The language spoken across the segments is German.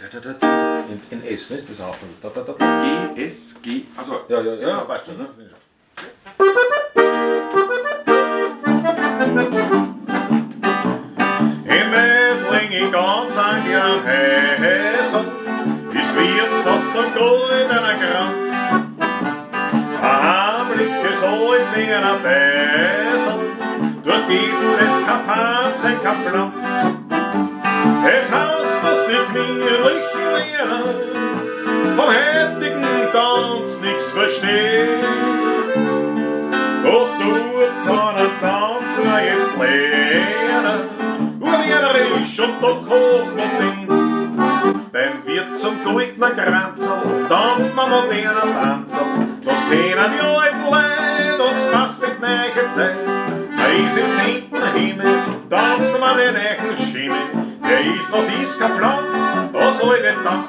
In S, nicht? Das Anfang. G, S, G, also. Ja, passt schon, ne? Im Mädling i ganz ein Jahr Häsel, ist wird aus zum goldener Kranz. Ein Blick ist heute wie ein Bessel, dort gibt es kein Fernsehen, kein Pflanz. Es heißt, dass die gemütlichen Wiener vom heutigen Tanz nichts verstehen. Doch dort kann ein Tanzer jetzt lernen, wie er ist und doch hochmodern. Denn wird zum goldenen Kranzel, tanzt man modernen Tanzel. Das kennen die alten Leute und es passt in die neue Zeit. Da ist im 7. Himmel, tanzt man den neuen Schimmel. Der ist, das ist kein Pflanz, was soll der Tanz?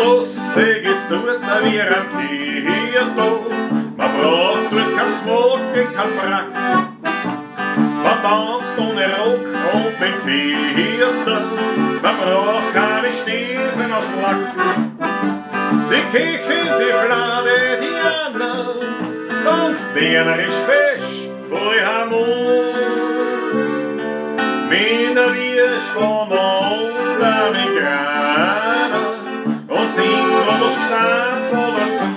Lustig ist dort wie ein Kyoto. Man braucht dort kein Smoking, kein Frack. Man tanzt ohne Rock und mit Viertel. Man braucht keine Stiefel aus Lack. Die Kirche, die Flade, die Anna tanzt wienerisch fesch vor Hamur. Meine Wirst von unter Migrana und singt das Gstanzel dazu.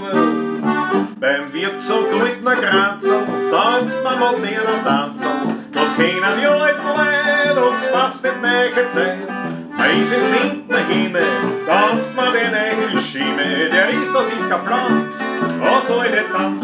Beim Wirt zum goldenen Kranzel tanzt man modernen Tanzel. Das kennen die alten Leute und es passt in die neue Zeit. Man ist im 7. Himmel, tanzt man den neuen Schimmel. Der ist, das ist kein Pflanz, was soll der Tanz?